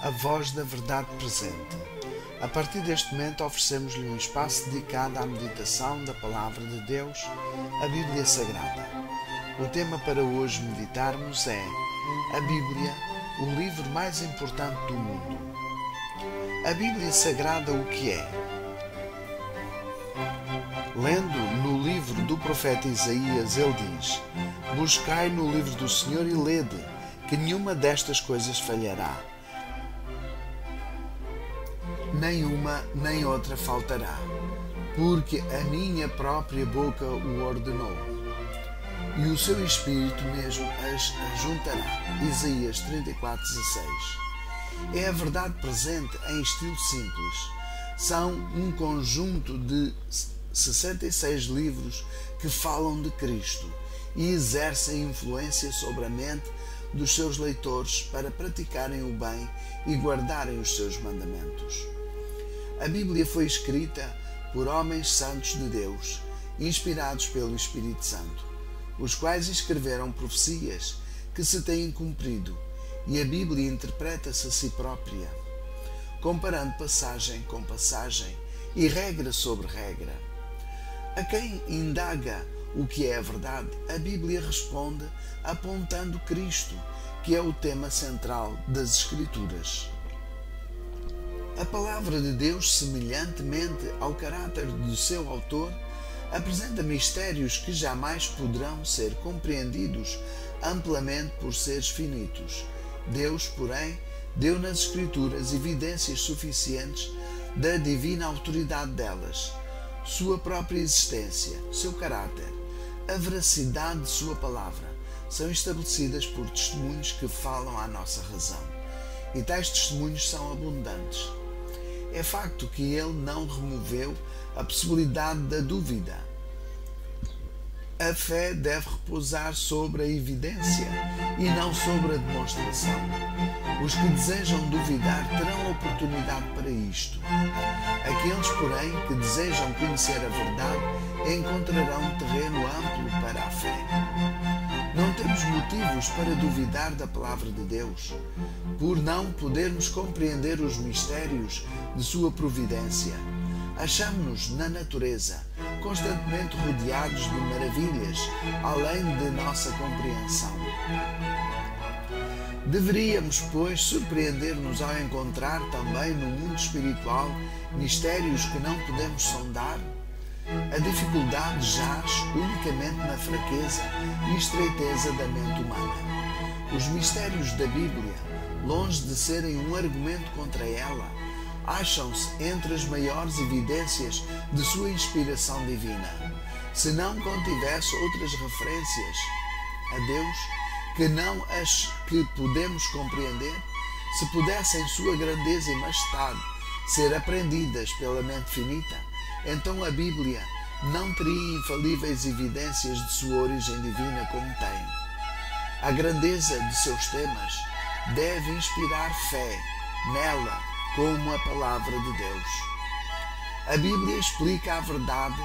A voz da verdade presente. A partir deste momento oferecemos-lhe um espaço dedicado à meditação da Palavra de Deus, a Bíblia Sagrada. O tema para hoje meditarmos é a Bíblia, o livro mais importante do mundo. A Bíblia Sagrada o que é? Lendo no livro do profeta Isaías, ele diz: buscai no livro do Senhor e lede, que nenhuma destas coisas falhará. Nenhuma nem outra faltará, porque a minha própria boca o ordenou, e o seu Espírito mesmo as ajuntará. Isaías 34:16. É a verdade presente em estilo simples. São um conjunto de 66 livros que falam de Cristo e exercem influência sobre a mente dos seus leitores para praticarem o bem e guardarem os seus mandamentos. A Bíblia foi escrita por homens santos de Deus, inspirados pelo Espírito Santo, os quais escreveram profecias que se têm cumprido, e a Bíblia interpreta-se a si própria, comparando passagem com passagem e regra sobre regra. A quem indaga o que é a verdade, a Bíblia responde apontando Cristo, que é o tema central das Escrituras. A palavra de Deus, semelhantemente ao caráter do seu autor, apresenta mistérios que jamais poderão ser compreendidos amplamente por seres finitos. Deus, porém, deu nas Escrituras evidências suficientes da divina autoridade delas, sua própria existência, seu caráter, a veracidade de sua palavra, são estabelecidas por testemunhos que falam à nossa razão, e tais testemunhos são abundantes. É facto que ele não removeu a possibilidade da dúvida. A fé deve repousar sobre a evidência e não sobre a demonstração. Os que desejam duvidar terão oportunidade para isto. Aqueles, porém, que desejam conhecer a verdade encontrarão um terreno amplo para a fé. Não temos motivos para duvidar da palavra de Deus, por não podermos compreender os mistérios de sua providência. Achamos-nos na natureza, constantemente rodeados de maravilhas, além de nossa compreensão. Deveríamos, pois, surpreender-nos ao encontrar também no mundo espiritual mistérios que não podemos sondar. A dificuldade jaz unicamente na fraqueza e estreiteza da mente humana. Os mistérios da Bíblia, longe de serem um argumento contra ela, acham-se entre as maiores evidências de sua inspiração divina. Se não contivesse outras referências a Deus, que não as que podemos compreender, se pudessem sua grandeza e majestade ser apreendidas pela mente finita, então a Bíblia não teria infalíveis evidências de sua origem divina como tem. A grandeza de seus temas deve inspirar fé nela como a palavra de Deus. A Bíblia explica a verdade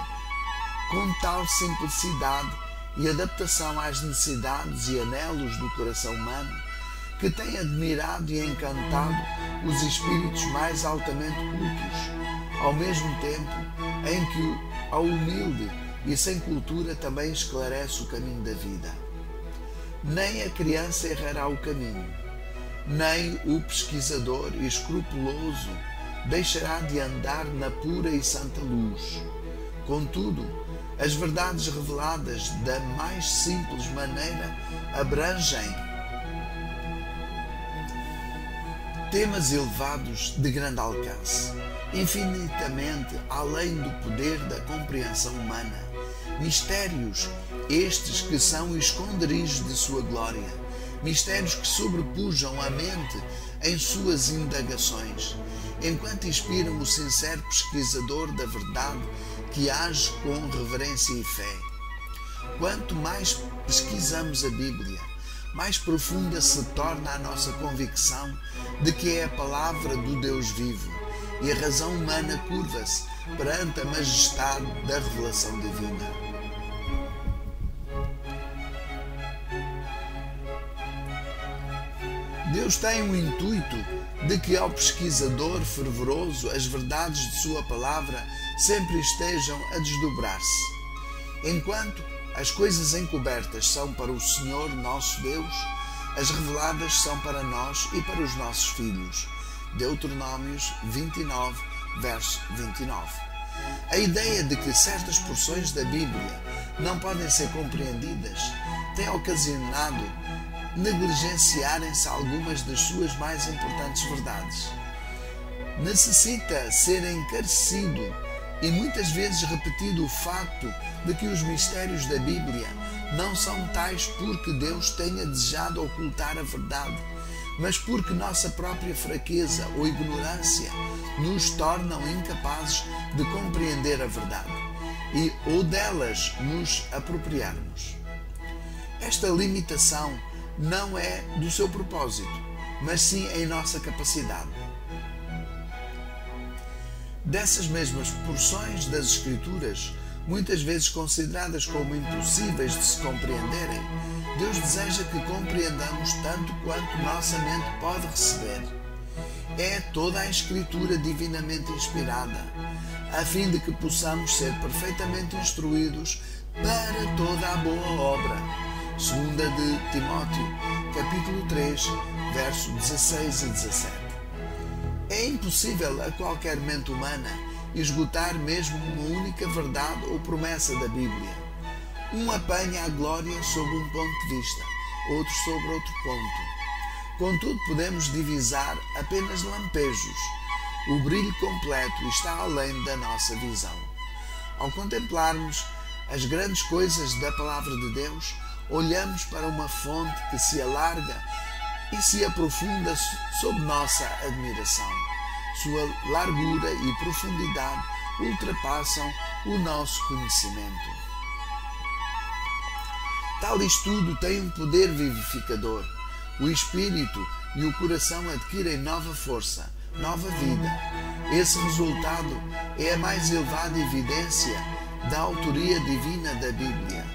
com tal simplicidade e adaptação às necessidades e anelos do coração humano que tem admirado e encantado os espíritos mais altamente cultos, ao mesmo tempo em que ao humilde e sem cultura também esclarece o caminho da vida. Nem a criança errará o caminho, nem o pesquisador escrupuloso deixará de andar na pura e santa luz. Contudo, as verdades reveladas da mais simples maneira abrangem temas elevados de grande alcance, infinitamente além do poder da compreensão humana, mistérios estes que são esconderijos de sua glória, mistérios que sobrepujam a mente em suas indagações, enquanto inspiram o sincero pesquisador da verdade que age com reverência e fé. Quanto mais pesquisamos a Bíblia, mais profunda se torna a nossa convicção de que é a palavra do Deus vivo, e a razão humana curva-se perante a majestade da revelação divina. Deus tem o intuito de que ao pesquisador fervoroso as verdades de sua palavra sempre estejam a desdobrar-se. Enquanto as coisas encobertas são para o Senhor nosso Deus, as reveladas são para nós e para os nossos filhos. Deuteronômios 29, verso 29. A ideia de que certas porções da Bíblia não podem ser compreendidas tem ocasionado negligenciarem-se algumas das suas mais importantes verdades. Necessita ser encarecido e muitas vezes repetido o facto de que os mistérios da Bíblia não são tais porque Deus tenha desejado ocultar a verdade, mas porque nossa própria fraqueza ou ignorância nos tornam incapazes de compreender a verdade ou delas nos apropriarmos. Esta limitação não é do seu propósito, mas sim em nossa capacidade. Dessas mesmas porções das Escrituras, muitas vezes consideradas como impossíveis de se compreenderem, Deus deseja que compreendamos tanto quanto nossa mente pode receber. É toda a Escritura divinamente inspirada, a fim de que possamos ser perfeitamente instruídos para toda a boa obra. 2 de Timóteo, capítulo 3, versos 16 e 17. É impossível a qualquer mente humana esgotar mesmo uma única verdade ou promessa da Bíblia. Um apanha a glória sob um ponto de vista, outro sobre outro ponto. Contudo, podemos divisar apenas lampejos. O brilho completo está além da nossa visão. Ao contemplarmos as grandes coisas da Palavra de Deus, olhamos para uma fonte que se alarga e se aprofunda sob nossa admiração. Sua largura e profundidade ultrapassam o nosso conhecimento. Tal estudo tem um poder vivificador. O espírito e o coração adquirem nova força, nova vida. Esse resultado é a mais elevada evidência da autoria divina da Bíblia.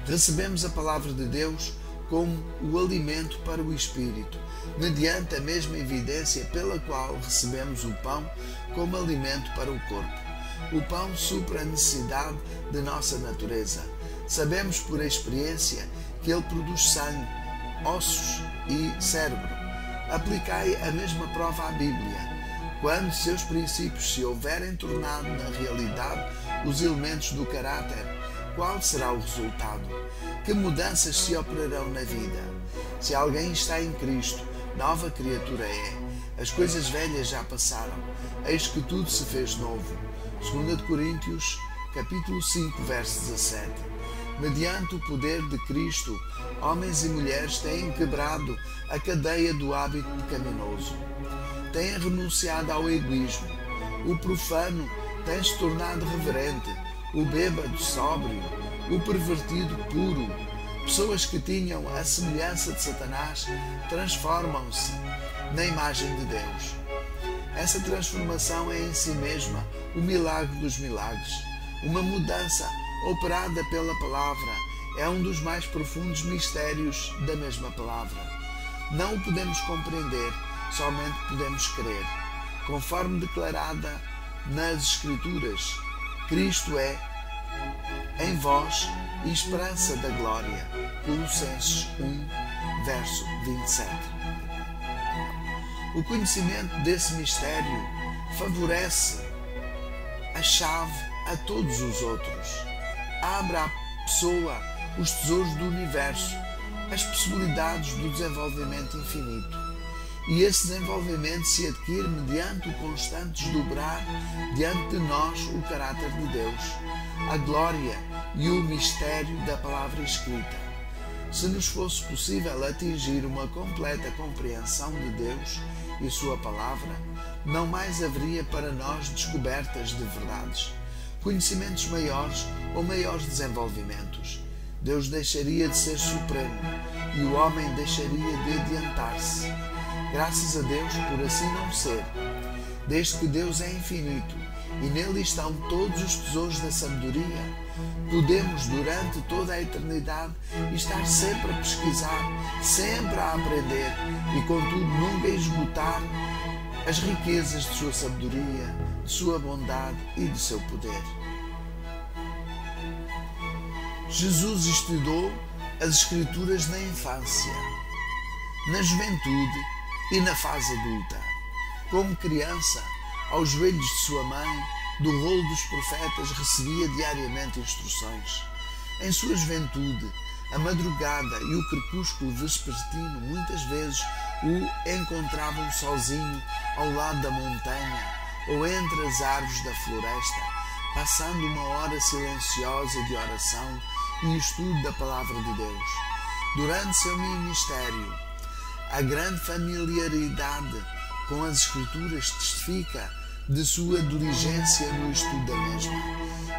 Recebemos a palavra de Deus como o alimento para o espírito, mediante a mesma evidência pela qual recebemos o pão como alimento para o corpo. O pão supra a necessidade de nossa natureza. Sabemos por experiência que ele produz sangue, ossos e cérebro. Aplicai a mesma prova à Bíblia. Quando seus princípios se houverem tornado na realidade os elementos do caráter, qual será o resultado? Que mudanças se operarão na vida? Se alguém está em Cristo, nova criatura é. As coisas velhas já passaram, eis que tudo se fez novo. 2 Coríntios, capítulo 5, verso 17. Mediante o poder de Cristo, homens e mulheres têm quebrado a cadeia do hábito pecaminoso. Têm renunciado ao egoísmo. O profano tem se tornado reverente, o bêbado sóbrio, o pervertido puro. Pessoas que tinham a semelhança de Satanás transformam-se na imagem de Deus. Essa transformação é em si mesma o milagre dos milagres. Uma mudança operada pela palavra é um dos mais profundos mistérios da mesma palavra. Não o podemos compreender, somente podemos crer. Conforme declarada nas Escrituras, Cristo é em vós esperança da glória. Colossenses 1, verso 27. O conhecimento desse mistério favorece a chave a todos os outros. Abre à pessoa os tesouros do universo, as possibilidades do desenvolvimento infinito. E esse desenvolvimento se adquire mediante o constante desdobrar diante de nós o caráter de Deus, a glória e o mistério da palavra escrita. Se nos fosse possível atingir uma completa compreensão de Deus e sua palavra, não mais haveria para nós descobertas de verdades, conhecimentos maiores ou maiores desenvolvimentos. Deus deixaria de ser supremo e o homem deixaria de adiantar-se. Graças a Deus por assim não ser. Desde que Deus é infinito e nele estão todos os tesouros da sabedoria, podemos durante toda a eternidade estar sempre a pesquisar, sempre a aprender e contudo nunca esgotar as riquezas de sua sabedoria, de sua bondade e de seu poder. Jesus estudou as Escrituras na infância, na juventude e na fase adulta. Como criança, aos joelhos de sua mãe, do rolo dos profetas, recebia diariamente instruções. Em sua juventude, a madrugada e o crepúsculo vespertino muitas vezes o encontravam sozinho ao lado da montanha ou entre as árvores da floresta, passando uma hora silenciosa de oração e estudo da palavra de Deus. Durante seu ministério, a grande familiaridade com as Escrituras testifica de sua diligência no estudo da mesma.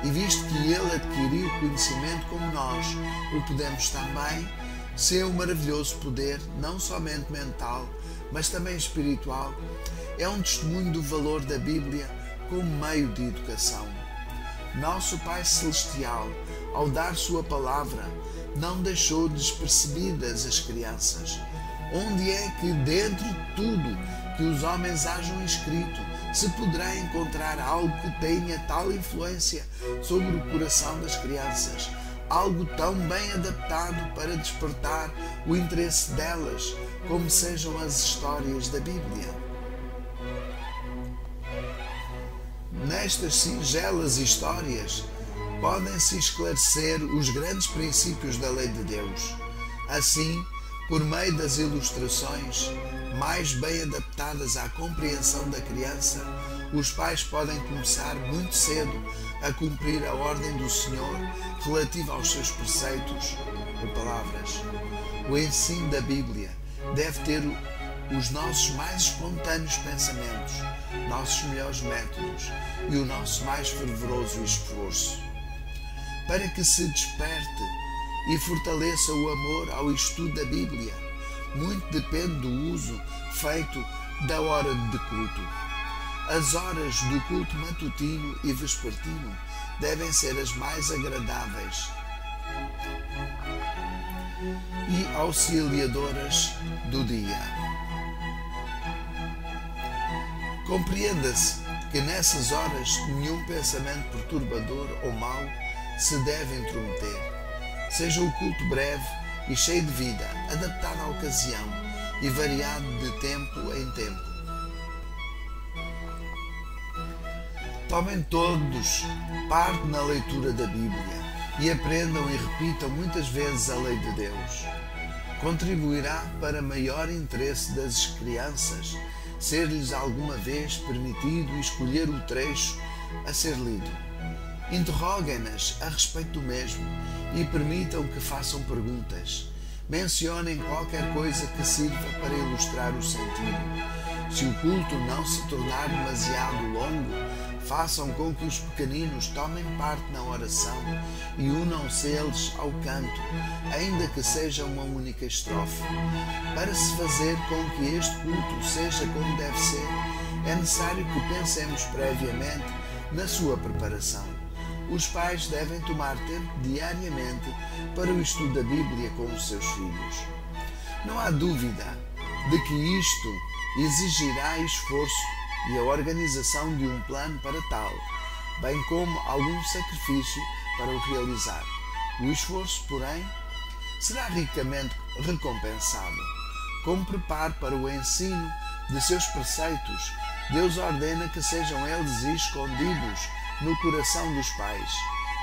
E visto que ele adquiriu conhecimento como nós o podemos também, seu maravilhoso poder, não somente mental, mas também espiritual, é um testemunho do valor da Bíblia como meio de educação. Nosso Pai Celestial, ao dar sua palavra, não deixou despercebidas as crianças. Onde é que, dentro de tudo que os homens hajam escrito, se poderá encontrar algo que tenha tal influência sobre o coração das crianças, algo tão bem adaptado para despertar o interesse delas, como sejam as histórias da Bíblia? Nestas singelas histórias podem-se esclarecer os grandes princípios da lei de Deus. Assim, por meio das ilustrações, mais bem adaptadas à compreensão da criança, os pais podem começar muito cedo a cumprir a ordem do Senhor relativa aos seus preceitos ou palavras. O ensino da Bíblia deve ter os nossos mais espontâneos pensamentos, nossos melhores métodos e o nosso mais fervoroso esforço. Para que se desperte e fortaleça o amor ao estudo da Bíblia, muito depende do uso feito da hora de culto. As horas do culto matutino e vespertino devem ser as mais agradáveis e auxiliadoras do dia. Compreenda-se que nessas horas nenhum pensamento perturbador ou mau se deve intrometer. Seja o culto breve e cheio de vida, adaptado à ocasião e variado de tempo em tempo. Tomem todos parte na leitura da Bíblia e aprendam e repitam muitas vezes a lei de Deus. Contribuirá para maior interesse das crianças ser-lhes alguma vez permitido escolher o trecho a ser lido. Interroguem-nas a respeito do mesmo e permitam que façam perguntas. Mencionem qualquer coisa que sirva para ilustrar o sentido. Se o culto não se tornar demasiado longo, façam com que os pequeninos tomem parte na oração e unam-se eles ao canto, ainda que seja uma única estrofe. Para se fazer com que este culto seja como deve ser, é necessário que pensemos previamente na sua preparação. Os pais devem tomar tempo diariamente para o estudo da Bíblia com os seus filhos. Não há dúvida de que isto exigirá esforço e a organização de um plano para tal, bem como algum sacrifício para o realizar. O esforço, porém, será ricamente recompensado. Como preparo para o ensino de seus preceitos, Deus ordena que sejam eles escondidos no coração dos pais.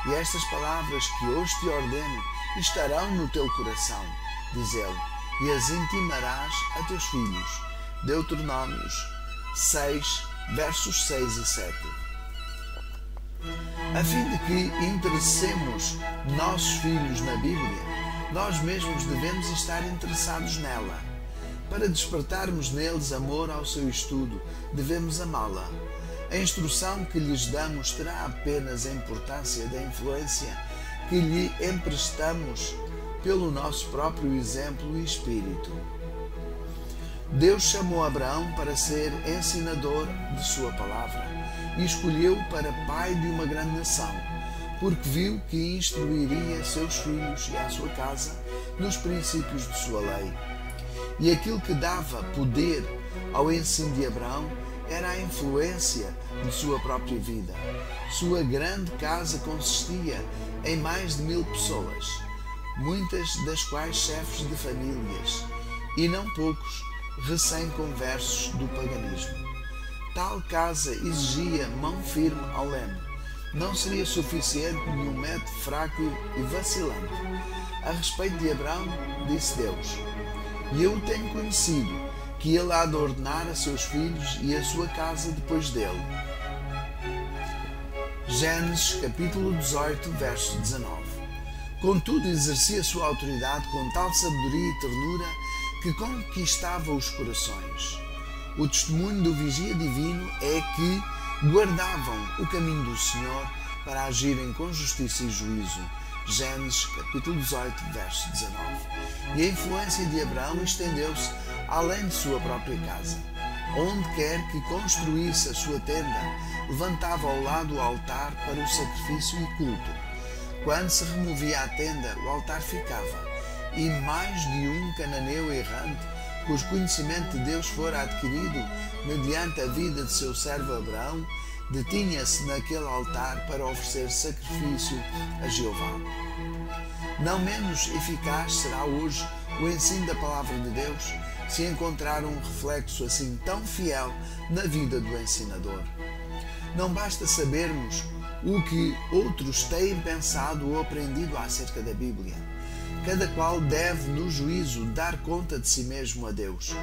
E estas palavras que hoje te ordeno estarão no teu coração, diz ele, e as intimarás a teus filhos. Deuteronômios 6, versos 6 e 7. A fim de que interessemos nossos filhos na Bíblia, nós mesmos devemos estar interessados nela. Para despertarmos neles amor ao seu estudo, devemos amá-la. A instrução que lhes damos terá apenas a importância da influência que lhe emprestamos pelo nosso próprio exemplo e espírito. Deus chamou Abraão para ser ensinador de sua palavra e escolheu-o para pai de uma grande nação, porque viu que instruiria seus filhos e a sua casa nos princípios de sua lei. E aquilo que dava poder ao ensino de Abraão era a influência de sua própria vida. Sua grande casa consistia em mais de 1000 pessoas, muitas das quais chefes de famílias, e não poucos recém-conversos do paganismo. Tal casa exigia mão firme ao leme. Não seria suficiente nenhum método fraco e vacilante. A respeito de Abraão, disse Deus: e eu o tenho conhecido, que ele há de ordenar a seus filhos e a sua casa depois dele. Gênesis capítulo 18, verso 19. Contudo, exercia sua autoridade com tal sabedoria e ternura que conquistava os corações. O testemunho do vigia divino é que guardavam o caminho do Senhor para agirem com justiça e juízo. Gênesis capítulo 18, verso 19. E a influência de Abraão estendeu-se além de sua própria casa. Onde quer que construísse a sua tenda, levantava ao lado o altar para o sacrifício e culto. Quando se removia a tenda, o altar ficava, e mais de um cananeu errante, cujo conhecimento de Deus fora adquirido mediante a vida de seu servo Abraão, detinha-se naquele altar para oferecer sacrifício a Jeová. Não menos eficaz será hoje o ensino da palavra de Deus se encontrar um reflexo assim tão fiel na vida do ensinador. Não basta sabermos o que outros têm pensado ou aprendido acerca da Bíblia. Cada qual deve, no juízo, dar conta de si mesmo a Deus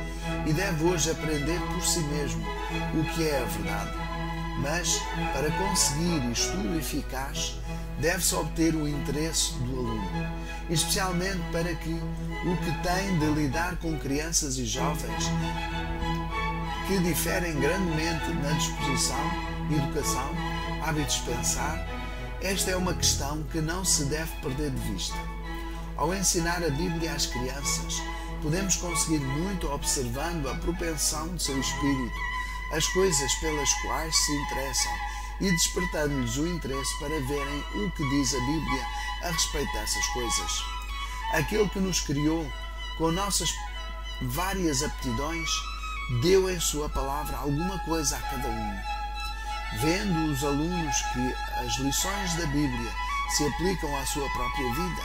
e deve hoje aprender por si mesmo o que é a verdade. Mas, para conseguir estudo eficaz, deve-se obter o interesse do aluno, especialmente para que o que tem de lidar com crianças e jovens que diferem grandemente na disposição, educação, hábitos de pensar, esta é uma questão que não se deve perder de vista. Ao ensinar a Bíblia às crianças, podemos conseguir muito observando a propensão de seu espírito, as coisas pelas quais se interessam e despertando-lhes o interesse para verem o que diz a Bíblia a respeito dessas coisas. Aquele que nos criou com nossas várias aptidões deu em sua palavra alguma coisa a cada um. Vendo os alunos que as lições da Bíblia se aplicam à sua própria vida,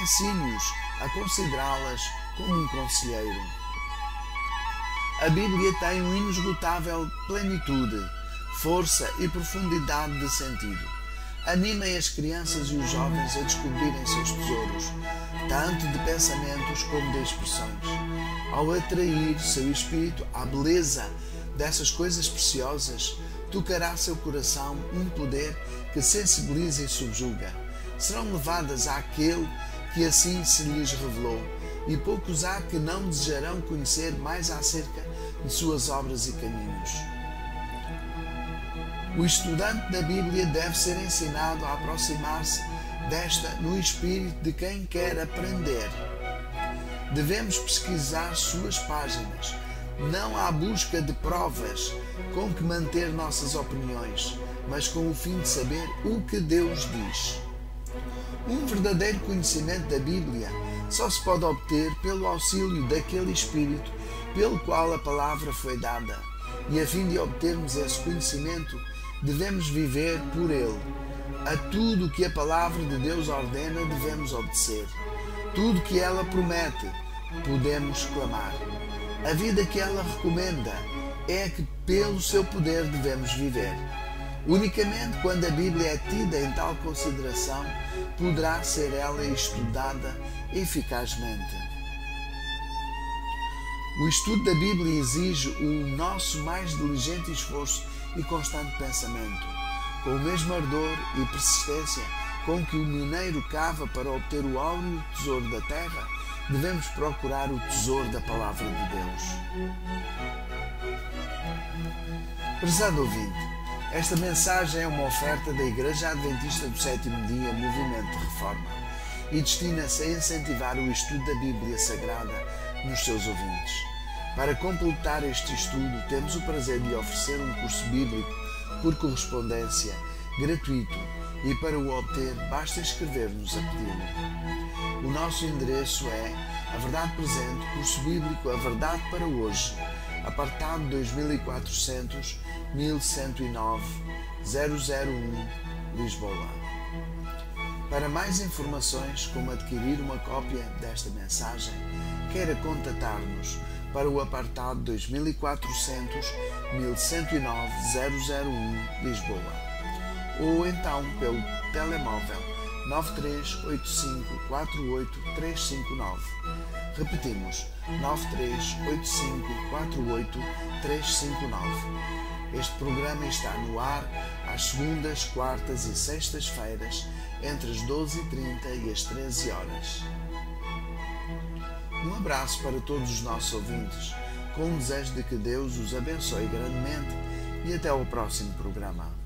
ensine-os a considerá-las como um conselheiro. A Bíblia tem uma inesgotável plenitude, força e profundidade de sentido. Animem as crianças e os jovens a descobrirem seus tesouros, tanto de pensamentos como de expressões. Ao atrair seu espírito à beleza dessas coisas preciosas, tocará seu coração um poder que sensibiliza e subjuga. Serão levadas àquele que assim se lhes revelou, e poucos há que não desejarão conhecer mais acerca de suas obras e caminhos. O estudante da Bíblia deve ser ensinado a aproximar-se desta no espírito de quem quer aprender. Devemos pesquisar suas páginas, não à busca de provas com que manter nossas opiniões, mas com o fim de saber o que Deus diz. Um verdadeiro conhecimento da Bíblia só se pode obter pelo auxílio daquele Espírito pelo qual a palavra foi dada, e a fim de obtermos esse conhecimento, devemos viver por ele. A tudo que a palavra de Deus ordena devemos obedecer. Tudo que ela promete podemos clamar. A vida que ela recomenda é a que pelo seu poder devemos viver. Unicamente quando a Bíblia é tida em tal consideração poderá ser ela estudada eficazmente. O estudo da Bíblia exige o nosso mais diligente esforço e constante pensamento. Com o mesmo ardor e persistência com que o mineiro cava para obter o áureo tesouro da terra, devemos procurar o tesouro da Palavra de Deus. Prezado ouvinte, esta mensagem é uma oferta da Igreja Adventista do Sétimo Dia, Movimento de Reforma, e destina-se a incentivar o estudo da Bíblia Sagrada nos seus ouvintes. Para completar este estudo, temos o prazer de lhe oferecer um curso bíblico por correspondência, gratuito, e para o obter basta escrever-nos a pedi-lo. O nosso endereço é A Verdade Presente, Curso Bíblico A Verdade para Hoje, apartado 2400 1109 001, Lisboa. Para mais informações, como adquirir uma cópia desta mensagem, queira contatar-nos para o apartado 2400 1109 001, Lisboa, ou então pelo telemóvel 9385 48359. Repetimos, 9385 48359. Este programa está no ar às segundas, quartas e sextas-feiras, entre as 12h30 e as 13 horas. Um abraço para todos os nossos ouvintes, com o desejo de que Deus os abençoe grandemente e até ao próximo programa.